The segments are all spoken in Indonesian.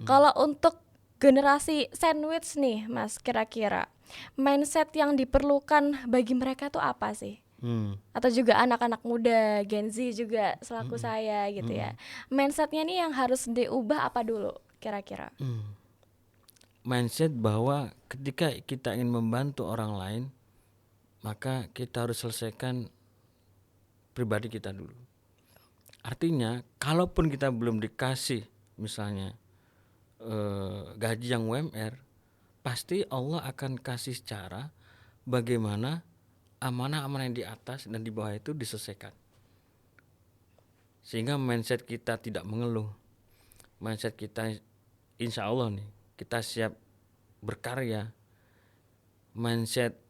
Kalau untuk generasi sandwich nih Mas, kira-kira mindset yang diperlukan bagi mereka tuh apa sih? Atau juga anak-anak muda, Gen Z juga selaku saya gitu ya. Mindsetnya nih yang harus diubah apa dulu kira-kira? Mindset bahwa ketika kita ingin membantu orang lain, maka kita harus selesaikan pribadi kita dulu. Artinya, kalaupun kita belum dikasih misalnya gaji yang UMR, pasti Allah akan kasih cara bagaimana amanah-amanah yang di atas dan di bawah itu diselesaikan. Sehingga mindset kita tidak mengeluh. Mindset kita insya Allah nih, kita siap berkarya. Mindset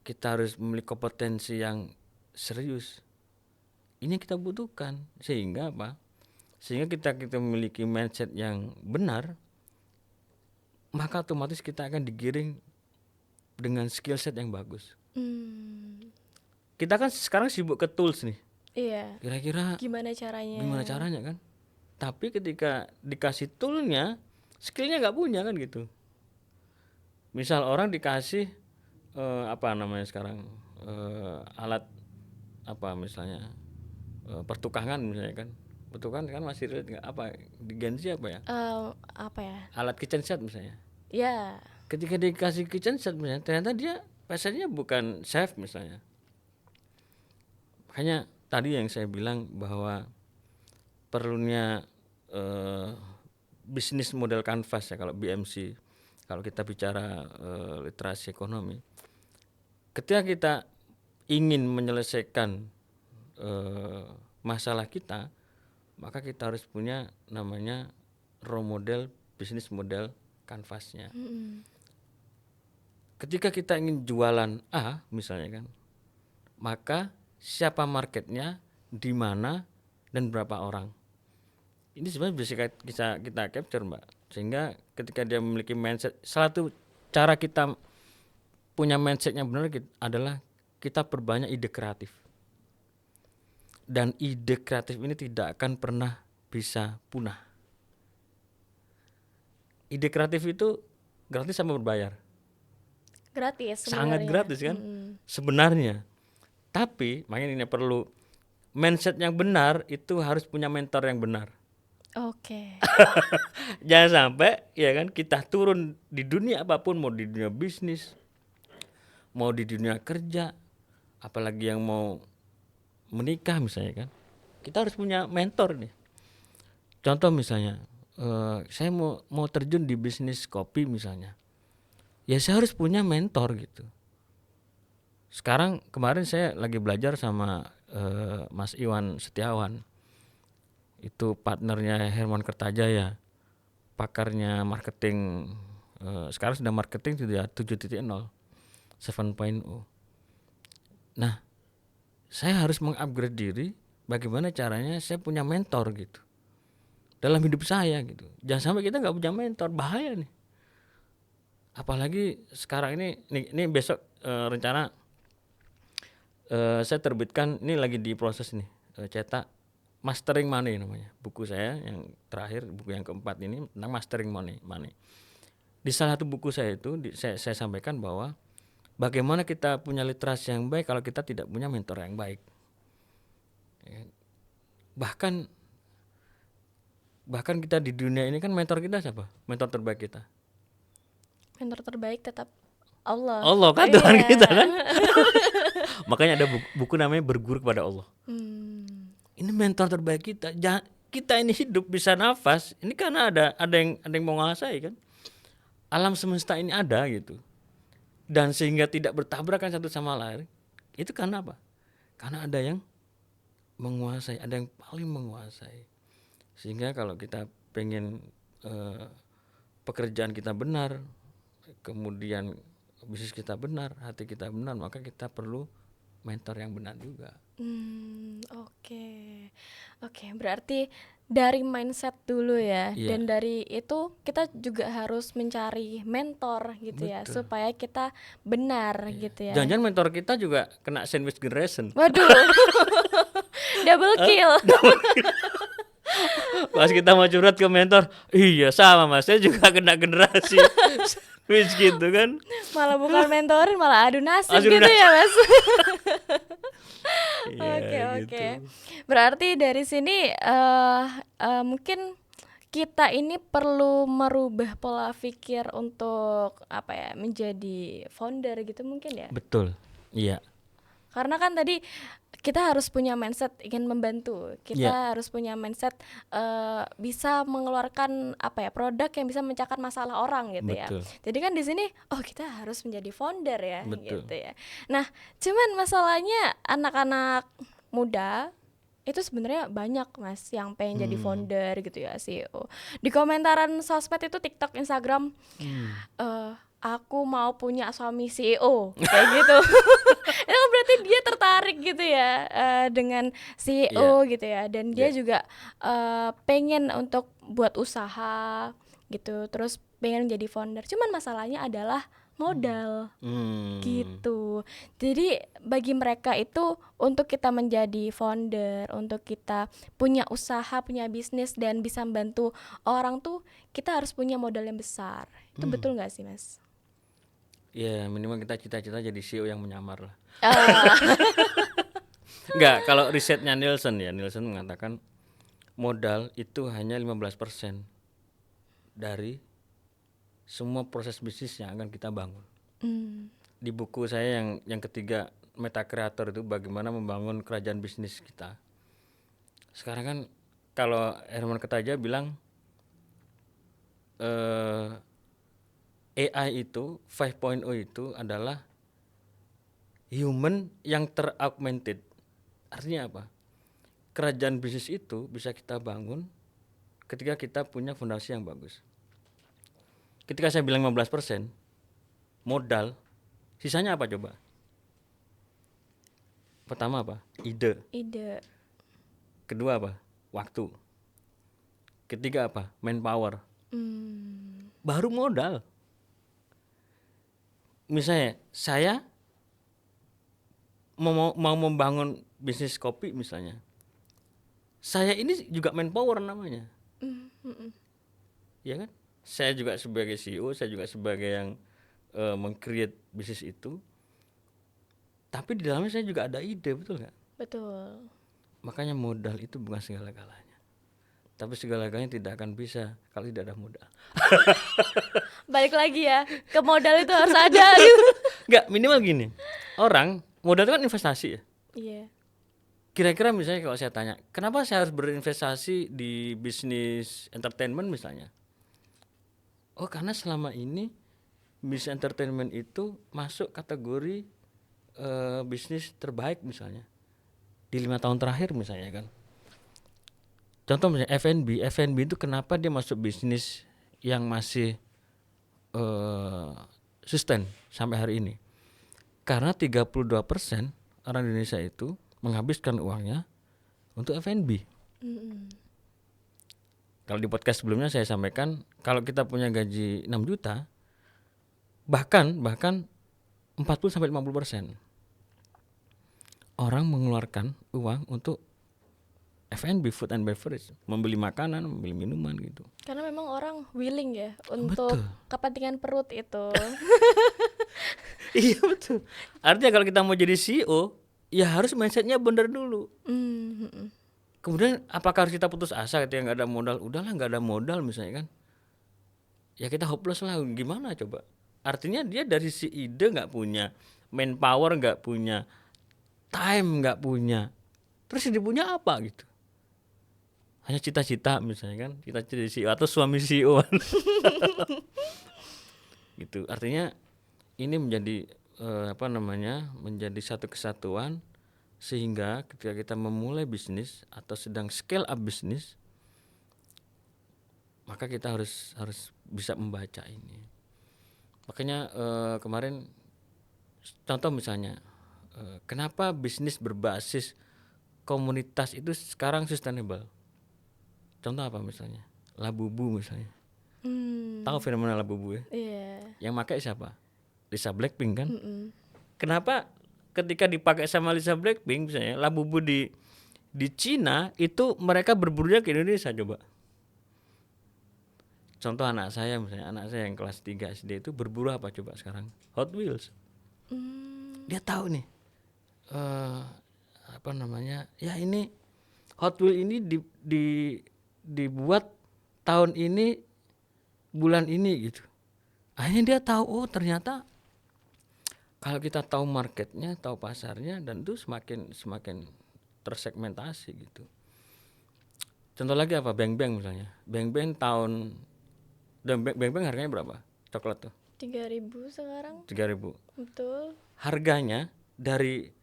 kita harus memiliki kompetensi yang serius. Ini yang kita butuhkan. Sehingga apa? Sehingga kita memiliki mindset yang benar, maka otomatis kita akan digiring dengan skill set yang bagus. Kita kan sekarang sibuk ke tools nih. Iya. Kira-kira Gimana caranya kan? Tapi ketika dikasih toolnya, skillnya nggak punya kan gitu. Misal orang dikasih apa namanya sekarang alat apa misalnya pertukangan misalnya kan. Pertukangan kan masih relate nggak apa di Gen Z apa ya? Apa ya? Alat kitchen set misalnya. Ya. Ketika dikasih kitchen set misalnya, ternyata dia pasarnya bukan chef misalnya. Makanya tadi yang saya bilang bahwa perlunya bisnis model canvas ya kalau BMC, kalau kita bicara literasi ekonomi. Ketika kita ingin menyelesaikan masalah kita, maka kita harus punya namanya role model bisnis model canvasnya. Ketika kita ingin jualan A misalnya kan, maka siapa marketnya, di mana dan berapa orang. Ini sebenarnya bisa kita capture Mbak. Sehingga ketika dia memiliki mindset, salah satu cara kita punya mindset yang benar adalah kita perbanyak ide kreatif. Dan ide kreatif ini tidak akan pernah bisa punah. Ide kreatif itu gratis sama berbayar? Gratis sebenarnya. Sangat gratis kan sebenarnya. Tapi makanya ini perlu mindset yang benar, itu harus punya mentor yang benar. Oke. Jangan sampai ya kan kita turun di dunia apapun, mau di dunia bisnis, mau di dunia kerja, apalagi yang mau menikah misalnya kan, kita harus punya mentor nih. Contoh misalnya saya mau terjun di bisnis kopi misalnya, ya saya harus punya mentor gitu. Sekarang kemarin saya lagi belajar sama Mas Iwan Setiawan, itu partnernya Herman Kertajaya, pakarnya marketing, sekarang sudah marketing sudah 7.0, 7.0. Nah, saya harus mengupgrade diri. Bagaimana caranya saya punya mentor gitu dalam hidup saya gitu. Jangan sampai kita nggak punya mentor, bahaya nih. Apalagi sekarang ini besok rencana saya terbitkan, ini lagi di proses nih cetak Mastering Money namanya, buku saya yang terakhir, buku yang keempat ini tentang Mastering Money. Di salah satu buku saya itu saya sampaikan bahwa bagaimana kita punya literasi yang baik kalau kita tidak punya mentor yang baik. Bahkan kita di dunia ini kan mentor kita siapa? Mentor terbaik kita. Mentor terbaik tetap Allah. Allah kan Tuhan kita kan. Makanya ada buku namanya Berguru kepada Allah. Ini mentor terbaik kita. Kita ini hidup bisa nafas, ini karena ada yang mau menguasai kan. Alam semesta ini ada gitu. Dan sehingga tidak bertabrakan satu sama lain, itu karena apa? Karena ada yang menguasai, ada yang paling menguasai. Sehingga kalau kita pengen pekerjaan kita benar, kemudian bisnis kita benar, hati kita benar, maka kita perlu mentor yang benar juga. Oke, berarti dari mindset dulu ya. Iya. Dan dari itu kita juga harus mencari mentor gitu. Betul. Ya, supaya kita benar gitu ya. Jangan-jangan mentor kita juga kena sandwich generation. Waduh. Double kill. Pas kita mau curhat ke mentor, iya sama Mas, saya juga kena generasi sandwich gitu kan. Malah bukan mentorin, malah adu nasib Adu gitu nasib. ya Mas. Iya Oke, gitu. oke. Berarti dari sini mungkin kita ini perlu merubah pola pikir untuk apa ya, menjadi founder gitu mungkin ya. Betul. Iya. Karena kan tadi kita harus punya mindset ingin membantu. Iya. Kita harus punya mindset bisa mengeluarkan apa ya, produk yang bisa memecahkan masalah orang gitu ya. Betul. Jadi kan di sini kita harus menjadi founder ya Betul. gitu ya. Nah, cuman masalahnya anak-anak muda itu sebenarnya banyak Mas yang pengen jadi founder gitu ya, CEO. Di komentaran sosmed itu TikTok, Instagram, aku mau punya suami CEO kayak gitu. Itu kan berarti dia tertarik gitu ya dengan CEO gitu ya, dan dia juga pengen untuk buat usaha gitu, terus pengen jadi founder. Cuman masalahnya adalah modal gitu. Jadi bagi mereka itu untuk kita menjadi founder, untuk kita punya usaha, punya bisnis dan bisa membantu orang tuh kita harus punya modal yang besar. Itu betul nggak sih Mas? Ya minimal kita cita-cita jadi CEO yang menyamar lah. Ah, Enggak, kalau risetnya Nielsen mengatakan modal itu hanya 15% dari semua proses bisnis yang akan kita bangun. Di buku saya yang ketiga, Meta Creator, itu bagaimana membangun kerajaan bisnis kita. Sekarang kan kalau Herman Ketaja bilang AI itu 5.0 itu adalah human yang ter-augmented. Artinya apa? Kerajaan bisnis itu bisa kita bangun ketika kita punya fondasi yang bagus. Ketika saya bilang 15% modal, sisanya apa coba? Pertama apa? Ide. ide. Kedua apa? Waktu. Ketiga apa? Manpower. Baru modal. Misalnya saya mau membangun bisnis kopi misalnya, saya ini juga manpower namanya. Ya kan? Saya juga sebagai CEO, saya juga sebagai yang meng-create bisnis itu. Tapi di dalamnya saya juga ada ide, betul nggak? Betul. Makanya modal itu bukan segala-galanya. Tapi segala-galanya tidak akan bisa kalau tidak ada modal. Balik lagi ya, ke modal itu harus ada gitu. Nggak, minimal gini. Orang, modal itu kan investasi ya. Iya. Kira-kira misalnya kalau saya tanya, kenapa saya harus berinvestasi di bisnis entertainment misalnya? Oh, karena selama ini bisnis entertainment itu masuk kategori bisnis terbaik misalnya di 5 tahun terakhir misalnya kan. Contoh misalnya F&B itu kenapa dia masuk bisnis yang masih sustain sampai hari ini? Karena 32% orang Indonesia itu menghabiskan uangnya untuk F&B. Kalau di podcast sebelumnya saya sampaikan, kalau kita punya gaji 6 juta, bahkan 40-50% orang mengeluarkan uang untuk F&B, food and beverage, membeli makanan, membeli minuman gitu. Karena memang orang willing ya untuk kepentingan perut itu. Iya betul. Artinya kalau kita mau jadi CEO, ya harus mindsetnya benar dulu. Kemudian apakah harus kita putus asa ketika nggak ada modal? Udahlah, nggak ada modal misalnya kan, ya kita hopeless lah. Gimana coba? Artinya dia dari si ide nggak punya, manpower nggak punya, time nggak punya, terus dia punya apa gitu? Hanya cita-cita misalnya kan, cita-cita jadi CEO atau suami CEO gitu. Artinya ini menjadi menjadi satu kesatuan, sehingga ketika kita memulai bisnis atau sedang scale up bisnis, maka kita harus bisa membaca ini. Makanya kemarin contoh misalnya, kenapa bisnis berbasis komunitas itu sekarang sustainable? Contoh apa misalnya? Labubu misalnya. Tahu fenomena Labubu ya? Iya. Yang pakai siapa? Lisa Blackpink kan? Kenapa ketika dipakai sama Lisa Blackpink misalnya, Labubu Di Cina itu mereka berburunya ke Indonesia coba. Contoh anak saya misalnya, anak saya yang kelas 3 SD itu berburu apa coba sekarang? Hot Wheels. Dia tahu nih apa namanya? Ya ini Hot Wheels ini dibuat tahun ini bulan ini gitu. Akhirnya dia tahu, oh ternyata kalau kita tahu marketnya, tahu pasarnya, dan itu semakin tersegmentasi gitu. Contoh lagi apa? Bang Bang misalnya. Bang Bang dan Bang Bang harganya berapa? Coklat tuh 3.000 sekarang. 3.000. Betul. Harganya dari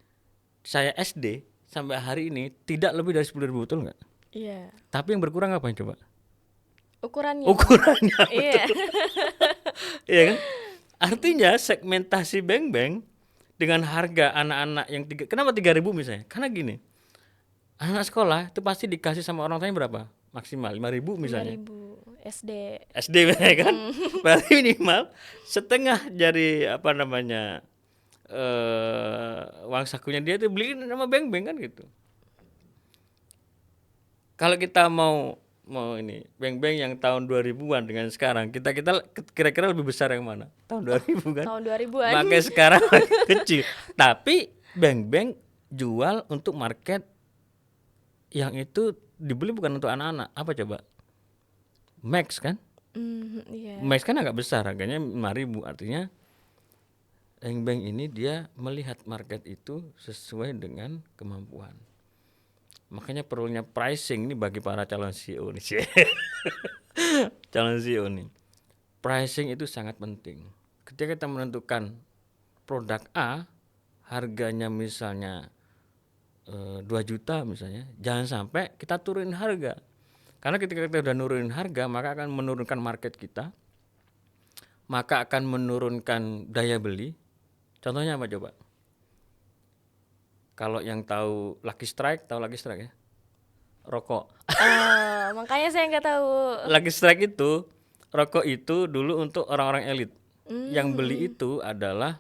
saya SD sampai hari ini tidak lebih dari 10.000, betul nggak? Iya. Tapi yang berkurang apa coba? Ukurannya. Ukurannya. Iya. Iya kan? Artinya segmentasi Bang Bang dengan harga anak-anak yang kenapa 3.000 misalnya? Karena gini, anak sekolah itu pasti dikasih sama orang tuanya berapa? Maksimal 5.000 misalnya. 5.000 SD. SD misalnya kan? Berarti minimal setengah dari apa namanya uang sakunya dia tuh beliin sama Bang Bang kan gitu. Kalau kita mau ini Bang Bang yang tahun 2000-an dengan sekarang, kita kira-kira lebih besar yang mana? Tahun 2000 kan? Tahun 2000-an. Makanya sekarang kecil. Tapi Bang Bang jual untuk market yang itu dibeli bukan untuk anak-anak. Apa coba? Max kan? Iya. Max kan agak besar, harganya 5.000. Artinya Bang Bang ini dia melihat market itu sesuai dengan kemampuan. Makanya perlunya pricing ini bagi para calon CEO nih. Calon CEO nih. Pricing itu sangat penting. Ketika kita menentukan produk A, harganya misalnya 2 juta misalnya, jangan sampai kita turunin harga. Karena ketika kita udah nurunin harga, maka akan menurunkan market kita, maka akan menurunkan daya beli. Contohnya apa coba? Kalau yang tahu Lucky Strike ya? Rokok. Makanya saya nggak tahu. Lucky Strike itu, rokok itu dulu untuk orang-orang elit. Yang beli itu adalah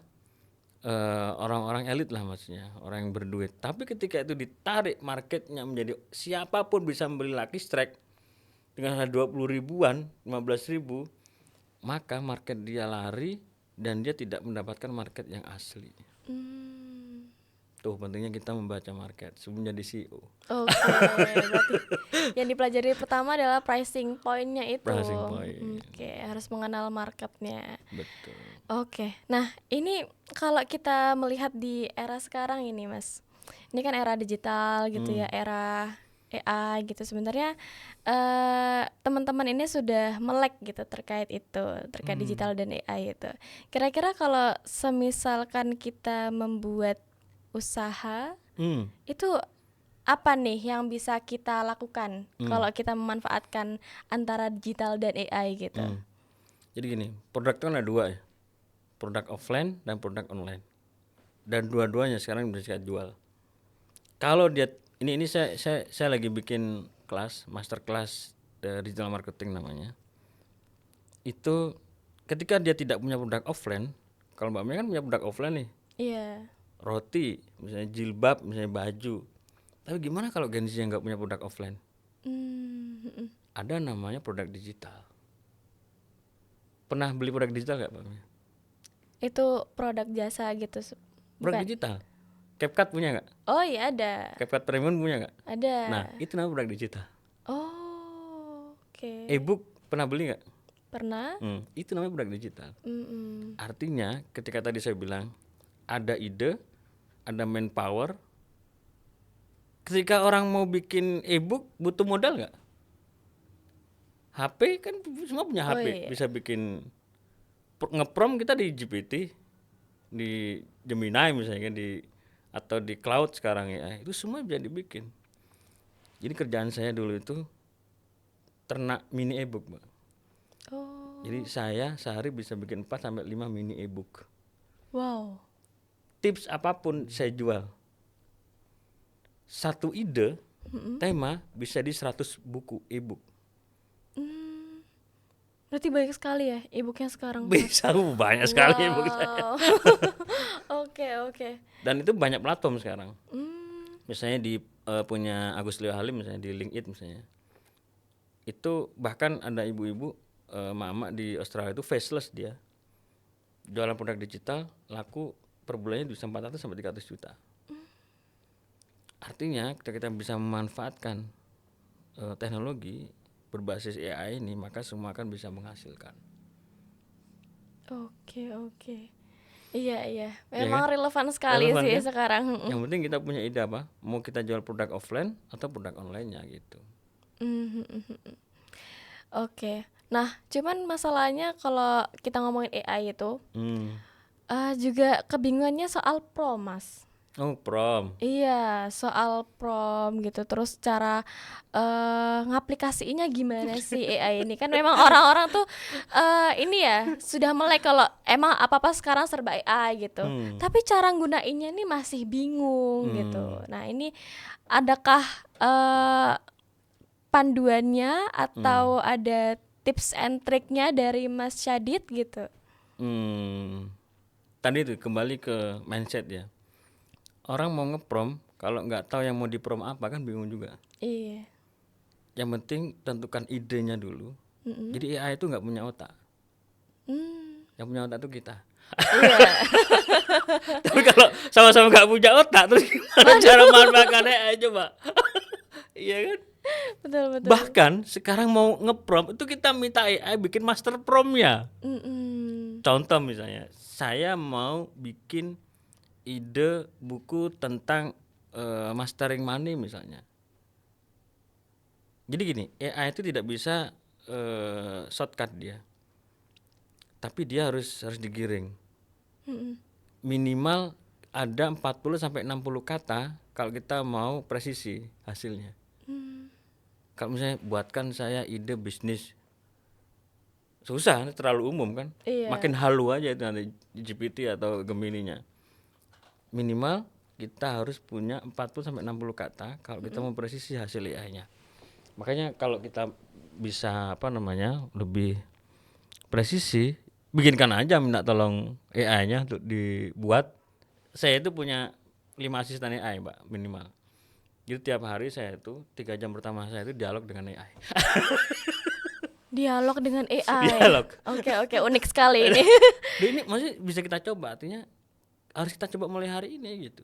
orang-orang elit lah maksudnya, orang yang berduit. Tapi ketika itu ditarik marketnya menjadi siapapun bisa membeli Lucky Strike dengan harga 20 ribuan, 15 ribu, maka market dia lari dan dia tidak mendapatkan market yang asli. Tuh pentingnya kita membaca market sebelum jadi CEO. Oke, berarti yang dipelajari pertama adalah pricing point-nya itu. Pricing point. Oke, harus mengenal marketnya. Betul. Oke, nah ini kalau kita melihat di era sekarang ini Mas, ini kan era digital gitu ya, era AI gitu. Sebenarnya teman-teman ini sudah melek gitu terkait digital dan AI itu. Kira-kira kalau semisalkan kita membuat usaha, itu apa nih yang bisa kita lakukan kalau kita memanfaatkan antara digital dan AI gitu? Jadi gini, produk itu kan ada 2 ya, produk offline dan produk online, dan dua-duanya sekarang bisa jual. Kalau dia ini saya lagi bikin kelas, master class digital marketing namanya. Itu ketika dia tidak punya produk offline, kalau Mbak Mia kan punya produk offline nih. Iya. Roti, misalnya jilbab, misalnya baju. Tapi gimana kalau Gen Z yang nggak punya produk offline? Ada namanya produk digital. Pernah beli produk digital nggak, Pak? Itu produk jasa gitu. Produk digital. CapCut punya nggak? Oh iya ada. CapCut Premium punya nggak? Ada. Nah itu namanya produk digital. Oh, oke. E-book pernah beli nggak? Pernah. Itu namanya produk digital. Artinya ketika tadi saya bilang ada ide, ada manpower. Ketika orang mau bikin e-book butuh modal nggak? HP kan semua punya HP, iya. bisa bikin ngeprom kita di GPT, di Gemini misalnya kan, atau di cloud sekarang ya, itu semua bisa dibikin. Jadi kerjaan saya dulu itu ternak mini e-book, Mbak. Oh. Jadi saya sehari bisa bikin 4 sampai 5 mini e-book. Wow. Tips apapun saya jual. Satu ide, tema bisa di 100 buku e-book. Berarti banyak sekali ya e-booknya sekarang. Bisa banyak sekali e-book saya. Oke. Dan itu banyak platform sekarang. Misalnya di punya Agus Leo Halim misalnya di LinkedIn misalnya, itu bahkan ada ibu-ibu mama di Australia itu faceless, dia jualan produk digital laku per bulannya bisa 400 sampai 300 juta. Artinya ketika kita bisa memanfaatkan teknologi berbasis AI ini, maka semua akan bisa menghasilkan. Oke. Iya, Ya memang kan? relevan sekali Relevan sih kan? sekarang. Yang penting kita punya ide apa, mau kita jual produk offline atau produk online-nya gitu. Oke. Nah, cuman masalahnya kalau kita ngomongin AI itu juga kebingungannya soal prom, Mas. Oh, prom. Iya, soal prom gitu. Terus cara ngaplikasiinnya gimana sih AI ini? Kan memang orang-orang tuh ini ya sudah melek kalau emang apa-apa sekarang serba AI gitu. Tapi cara gunainnya nih masih bingung gitu. Nah, ini adakah panduannya atau ada tips and triknya dari Mas Syadid gitu? Tadi itu kembali ke mindset ya. Orang mau ngeprom, kalau nggak tahu yang mau diprom apa kan bingung juga. Iya. Yang penting tentukan idenya dulu. Jadi AI itu nggak punya otak. Yang punya otak itu kita. Iya. Tapi kalau sama-sama nggak punya otak, terus gimana cara memanfaatkan AI coba? Iya kan? Betul. Bahkan sekarang mau ngeprom itu kita minta AI bikin master promnya. Contoh misalnya, saya mau bikin ide buku tentang mastering money misalnya. Jadi gini, AI itu tidak bisa shortcut dia, tapi dia harus digiring. Minimal ada 40 sampai 60 kata kalau kita mau presisi hasilnya. Kalau misalnya buatkan saya ide bisnis, susah, terlalu umum kan. Iya. Makin halu aja itu nanti GPT atau Gemininya. Minimal kita harus punya 40 sampai 60 kata kalau kita mau presisi hasil AI-nya. Makanya kalau kita bisa lebih presisi, bikinkan aja, minta tolong AI-nya untuk dibuat. Saya itu punya 5 asisten AI, Mbak, minimal. Jadi tiap hari saya itu 3 jam pertama saya itu dialog dengan AI. Dialog dengan AI. Dialog. Oke, unik sekali ini. Ini masih bisa kita coba, artinya harus kita coba mulai hari ini gitu.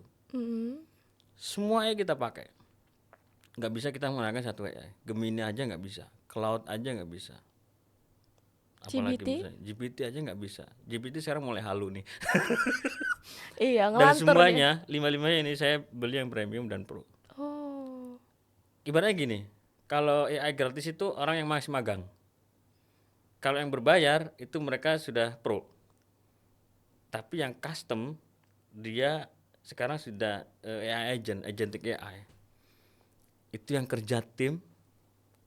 Semua AI kita pakai. Nggak bisa kita menggunakan satu AI. Gemini aja nggak bisa, Cloud aja nggak bisa. Apalagi GPT aja nggak bisa. GPT sekarang mulai halu nih. Iya, Dan ngelantur semuanya, 5-5-nya ini saya beli yang premium dan pro. Oh. Ibaratnya gini, kalau AI gratis itu orang yang masih magang. Kalau yang berbayar itu mereka sudah pro. Tapi yang custom dia sekarang sudah AI agent, agentic AI. Itu yang kerja tim,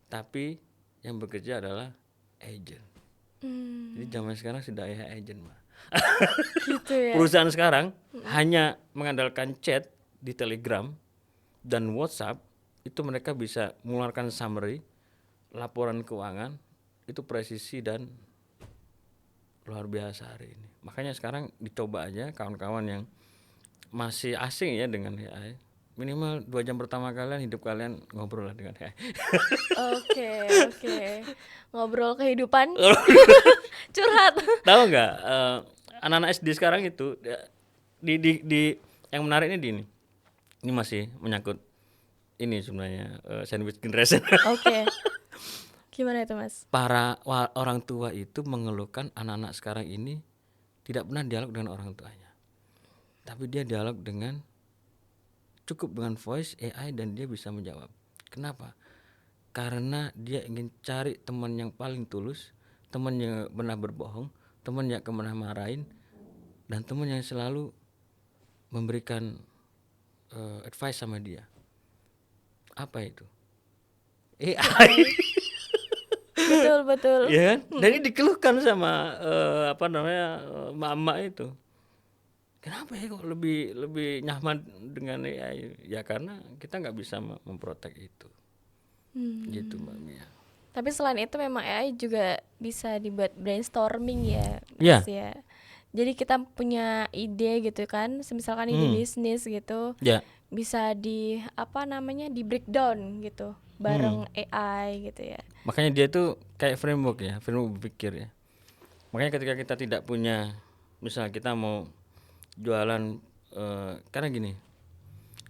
tapi yang bekerja adalah agent. Jadi zaman sekarang sudah AI agent, Mbak. Gitu ya. Perusahaan sekarang hanya mengandalkan chat di Telegram dan WhatsApp, itu mereka bisa mengeluarkan summary, laporan keuangan, itu presisi dan luar biasa hari ini. Makanya sekarang dicoba aja kawan-kawan yang masih asing ya dengan AI. Minimal 2 jam pertama hidup kalian ngobrol lah dengan AI. Oke. Ngobrol kehidupan. Curhat. Tahu nggak anak-anak SD sekarang itu di yang menarik ini ini. Ini masih menyangkut ini sebenarnya sandwich generation. Oke. Gimana itu, Mas? Para orang tua itu mengeluhkan anak-anak sekarang ini tidak pernah dialog dengan orang tuanya. Tapi dia dialog cukup dengan voice AI dan dia bisa menjawab. Kenapa? Karena dia ingin cari teman yang paling tulus, teman yang pernah berbohong, teman yang pernah marahin, dan teman yang selalu memberikan advice sama dia. Apa itu? AI. Betul. Ya kan? Dan ini dikeluhkan sama mama itu. Kenapa ya kok lebih nyaman dengan AI? Ya karena kita nggak bisa memprotek itu. Gitu, Mbak Mia. Tapi selain itu memang AI juga bisa dibuat brainstorming ya, Iya. Mas ya. Jadi kita punya ide gitu kan, misalkan ide bisnis gitu, Ya. bisa di di breakdown gitu bareng AI gitu ya. Makanya dia tuh kayak framework berpikir ya. Makanya ketika kita tidak punya, misal kita mau jualan, karena gini,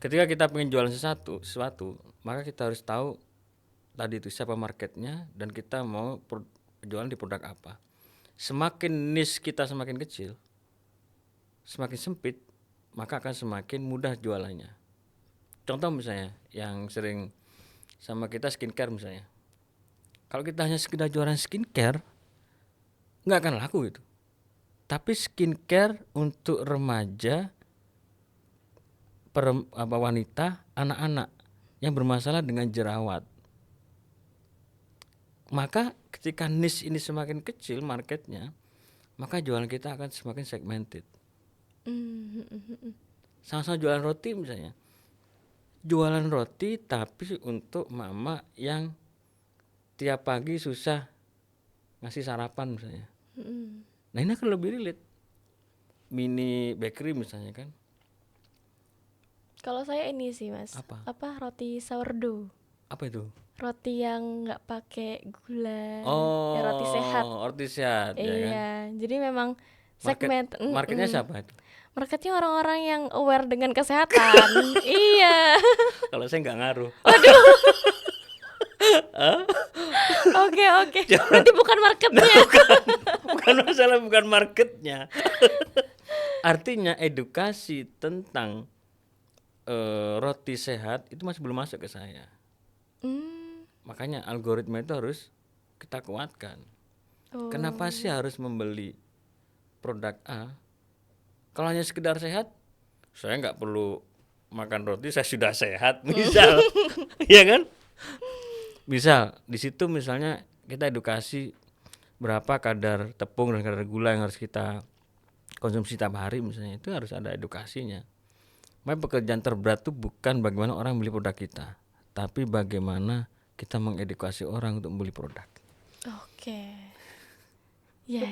ketika kita pengen jualan sesuatu, maka kita harus tahu tadi itu siapa marketnya dan kita mau jualan di produk apa. Semakin niche kita semakin kecil, semakin sempit, maka akan semakin mudah jualannya. Contoh misalnya yang sering sama kita skincare misalnya. Kalau kita hanya sekedar jualan skincare, nggak akan laku itu. Tapi skincare untuk remaja, wanita, anak-anak yang bermasalah dengan jerawat. Maka ketika niche ini semakin kecil marketnya, maka jualan kita akan semakin segmented. Sama-sama jualan roti misalnya. Jualan roti tapi untuk mama yang tiap pagi susah ngasih sarapan misalnya. Nah ini akan lebih relate. Mini bakery misalnya kan. Kalau saya ini sih Mas, roti sourdough. Apa itu? Roti yang nggak pakai gula, Oh, ya roti sehat. Roti sehat ya kan. Iya, jadi memang segmen Marketnya siapa itu? marketnya orang-orang yang aware dengan kesehatan. Iya. Kalau saya nggak ngaruh. Oke. Berarti bukan marketnya. bukan masalah, bukan marketnya. Artinya edukasi tentang roti sehat itu masih belum masuk ke saya. Makanya algoritma itu harus kita kuatkan. Kenapa sih harus membeli produk A? Kalau hanya sekedar sehat, saya nggak perlu makan roti, saya sudah sehat, misal, ya kan? Misal di situ misalnya kita edukasi berapa kadar tepung dan kadar gula yang harus kita konsumsi tiap hari, misalnya itu harus ada edukasinya. Makanya pekerjaan terberat itu bukan bagaimana orang beli produk kita, tapi bagaimana kita mengedukasi orang untuk membeli produk. Oke. Ya.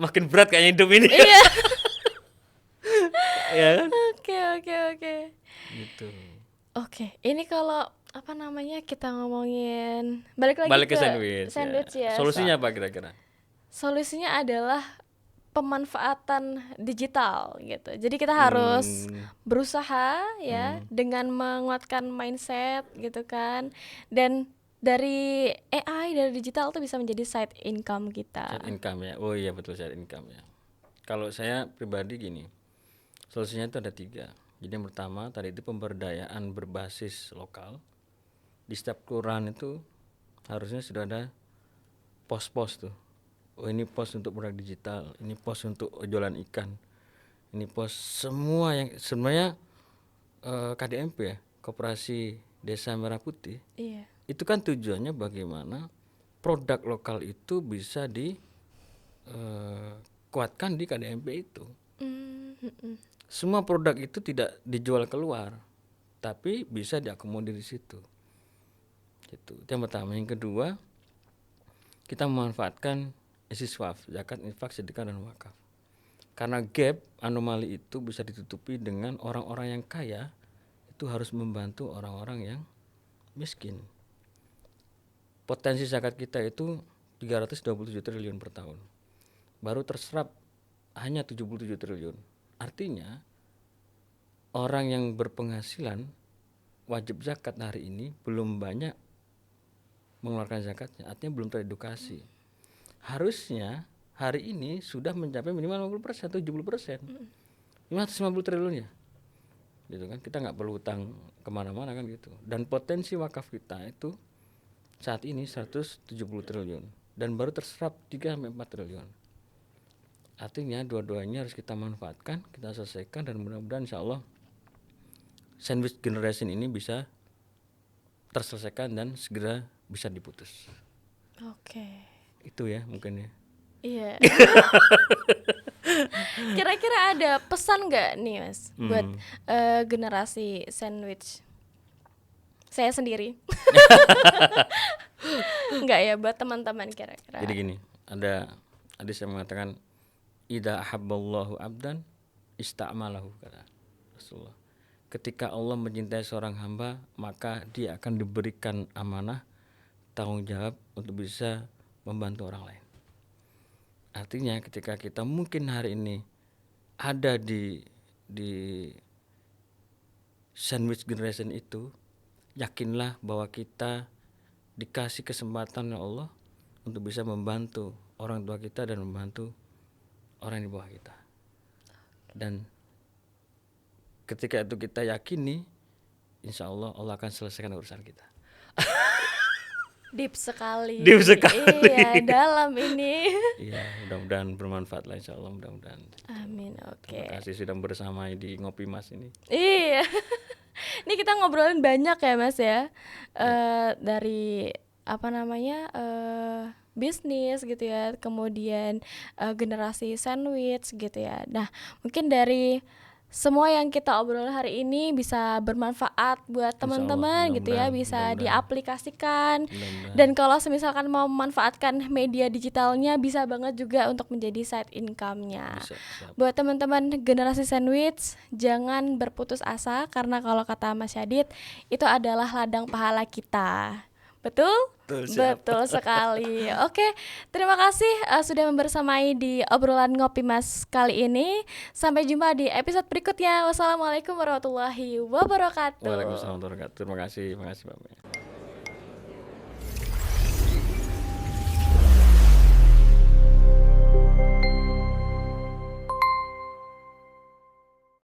Makin berat kayaknya hidup ini. Iya. Ya kan? Oke. Gitu. Oke, ini kalau kita ngomongin balik lagi ke sandwich ya. Solusinya apa kira-kira? Solusinya adalah pemanfaatan digital gitu. Jadi kita harus berusaha ya dengan menguatkan mindset gitu kan. Dan dari AI, dari digital tuh bisa menjadi side income kita. Side income ya. Oh iya betul, side income ya. Kalau saya pribadi gini, solusinya itu ada 3. Jadi yang pertama tadi itu pemberdayaan berbasis lokal. Di setiap kelurahan itu harusnya sudah ada pos-pos tuh. Oh ini pos untuk produk digital, ini pos untuk jualan ikan, ini pos semua yang sebenarnya KDMP ya, Koperasi Desa Merah Putih. Iya. Itu kan tujuannya bagaimana produk lokal itu bisa dikuatkan di KDMP itu. Semua produk itu tidak dijual keluar, tapi bisa diakomodir di situ. Itu yang pertama. Yang kedua, kita memanfaatkan istiswaf, zakat, infak, sedekah dan wakaf. Karena gap anomali itu bisa ditutupi dengan orang-orang yang kaya itu harus membantu orang-orang yang miskin. Potensi zakat kita itu 327 triliun per tahun. Baru terserap hanya 77 triliun. Artinya orang yang berpenghasilan wajib zakat hari ini belum banyak mengeluarkan zakatnya, artinya belum teredukasi. Harusnya hari ini sudah mencapai minimal 50%, 70%, 550 triliun ya, gitu kan. Kita nggak perlu utang kemana-mana kan gitu. Dan potensi wakaf kita itu saat ini 170 triliun dan baru terserap 3-4 triliun. Artinya dua-duanya harus kita manfaatkan, kita selesaikan, dan mudah-mudahan insya Allah sandwich generation ini bisa terselesaikan dan segera bisa diputus. Oke. Itu ya mungkin ya. Iya. Kira-kira ada pesan nggak nih Mas buat generasi sandwich? Saya sendiri. Enggak ya, buat teman-teman kira-kira. Jadi gini, ada saya mengatakan idza ahabballahu abdan ista'malahu, kata Rasulullah. Ketika Allah mencintai seorang hamba, maka dia akan diberikan amanah, tanggung jawab untuk bisa membantu orang lain. Artinya ketika kita mungkin hari ini ada di sandwich generation itu, yakinlah bahwa kita dikasih kesempatan oleh Allah untuk bisa membantu orang tua kita dan membantu orang di bawah kita. Dan ketika itu kita yakini, insya Allah Allah akan selesaikan urusan kita. Deep sekali. Deep sekali. Iya, dalam ini. Iya, mudah-mudahan bermanfaat lah, insya Allah, mudah-mudahan. Amin. Oke. Terima kasih sudah bersama di Ngopi Mas ini. Iya. Ini kita ngobrolin banyak ya Mas ya. Dari apa namanya? Bisnis gitu ya. Kemudian generasi sandwich gitu ya. Nah, mungkin dari semua yang kita obrolin hari ini bisa bermanfaat buat teman-teman gitu ya, bisa diaplikasikan. Dan kalau misalkan mau memanfaatkan media digitalnya, bisa banget juga untuk menjadi side income-nya. Buat teman-teman generasi sandwich, jangan berputus asa, karena kalau kata Mas Syadid, itu adalah ladang pahala kita. Betul? Betul sekali. Oke, terima kasih sudah membersamai di obrolan Ngopi Mas kali ini. Sampai jumpa di episode berikutnya. Wassalamualaikum warahmatullahi wabarakatuh. Waalaikumsalam warahmatullahi wabarakatuh. Terima kasih Mbak.